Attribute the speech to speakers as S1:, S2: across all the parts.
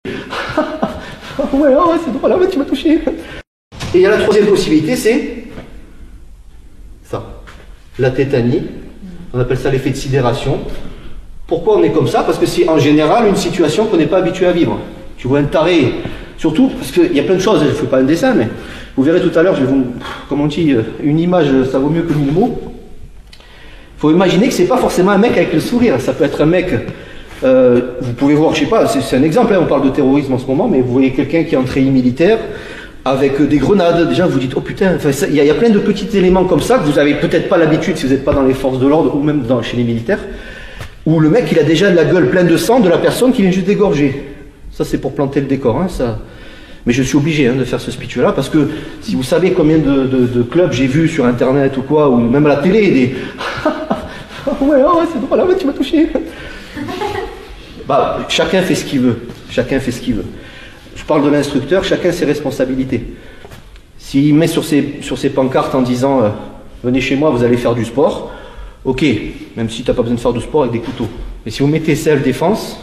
S1: Ouais, oh, c'est drôle, ouais, tu m'as touché. Et il y a la troisième possibilité, c'est ça, la tétanie. On appelle ça l'effet de sidération. Pourquoi on est comme ça? Parce que c'est en général une situation qu'on n'est pas habitué à vivre. Tu vois un taré, surtout parce qu'il y a plein de choses, je ne fais pas un dessin, mais vous verrez tout à l'heure, je vais vous, comme on dit, une image, ça vaut mieux que 1000 mots. Il faut imaginer que c'est pas forcément un mec avec le sourire, ça peut être un mec, vous pouvez voir, je sais pas, c'est un exemple, hein, on parle de terrorisme en ce moment, mais vous voyez quelqu'un qui est en treillis militaire, avec des grenades, déjà vous dites, oh putain, il y a plein de petits éléments comme ça, que vous avez peut-être pas l'habitude si vous n'êtes pas dans les forces de l'ordre, ou même chez les militaires, où le mec il a déjà la gueule pleine de sang de la personne qui vient juste d'égorger. Ça c'est pour planter le décor, hein, ça. Mais je suis obligé de faire ce speech là, parce que si vous savez combien de clubs j'ai vu sur internet ou quoi, ou même à la télé, des ouais, oh, c'est drôle, ouais, tu m'as touché. Bah, chacun fait ce qu'il veut, chacun fait ce qu'il veut. Je parle de l'instructeur, chacun ses responsabilités. S'il met sur ses pancartes en disant venez chez moi, vous allez faire du sport, ok, même si tu n'as pas besoin de faire du sport avec des couteaux. Mais si vous mettez self-défense,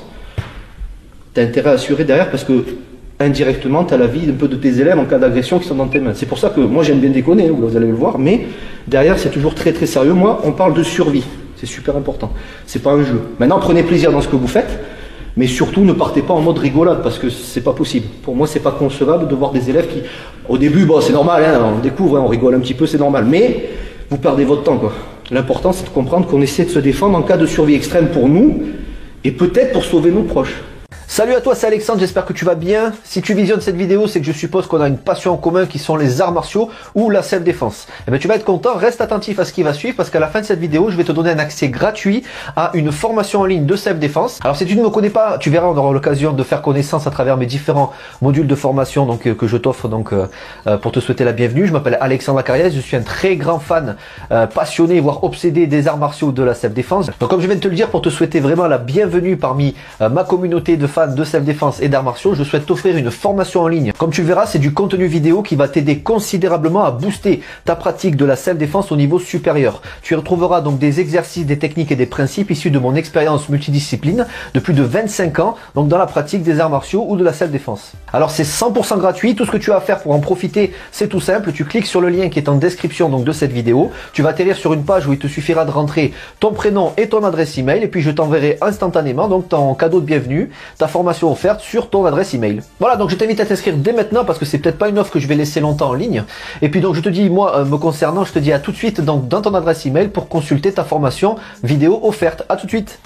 S1: tu as intérêt à assurer derrière parce que indirectement, tu as la vie un peu de tes élèves en cas d'agression qui sont dans tes mains. C'est pour ça que moi j'aime bien déconner, vous allez le voir, mais derrière c'est toujours très très sérieux. Moi, on parle de survie, c'est super important. C'est pas un jeu. Maintenant, prenez plaisir dans ce que vous faites, mais surtout ne partez pas en mode rigolade parce que c'est pas possible. Pour moi, c'est pas concevable de voir des élèves qui, au début, bon, c'est normal, hein, on découvre, hein, on rigole un petit peu, c'est normal, mais vous perdez votre temps, quoi. L'important, c'est de comprendre qu'on essaie de se défendre en cas de survie extrême pour nous et peut-être pour sauver nos proches. Salut à toi, c'est Alexandre, j'espère que tu vas bien. Si tu visionnes cette vidéo, c'est que je suppose qu'on a une passion en commun qui sont les arts martiaux ou la self-défense. Eh bien, tu vas être content, reste attentif à ce qui va suivre parce qu'à la fin de cette vidéo, je vais te donner un accès gratuit à une formation en ligne de self-défense. Alors si tu ne me connais pas, tu verras, on aura l'occasion de faire connaissance à travers mes différents modules de formation donc, que je t'offre donc pour te souhaiter la bienvenue. Je m'appelle Alexandre Lacarrière, je suis un très grand fan, passionné, voire obsédé des arts martiaux de la self-défense. Donc comme je viens de te le dire, pour te souhaiter vraiment la bienvenue parmi ma communauté de fans de self-défense et d'arts martiaux, je souhaite t'offrir une formation en ligne. Comme tu le verras, c'est du contenu vidéo qui va t'aider considérablement à booster ta pratique de la self-défense au niveau supérieur. Tu y retrouveras donc des exercices, des techniques et des principes issus de mon expérience multidiscipline de plus de 25 ans, donc dans la pratique des arts martiaux ou de la self-défense. Alors c'est 100% gratuit, tout ce que tu as à faire pour en profiter, c'est tout simple, tu cliques sur le lien qui est en description donc de cette vidéo, tu vas atterrir sur une page où il te suffira de rentrer ton prénom et ton adresse email et puis je t'enverrai instantanément donc ton cadeau de bienvenue, ta formation offerte sur ton adresse email. Voilà, donc je t'invite à t'inscrire dès maintenant parce que c'est peut-être pas une offre que je vais laisser longtemps en ligne. Et puis donc je te dis, moi me concernant, je te dis à tout de suite donc dans ton adresse email pour consulter ta formation vidéo offerte. À tout de suite.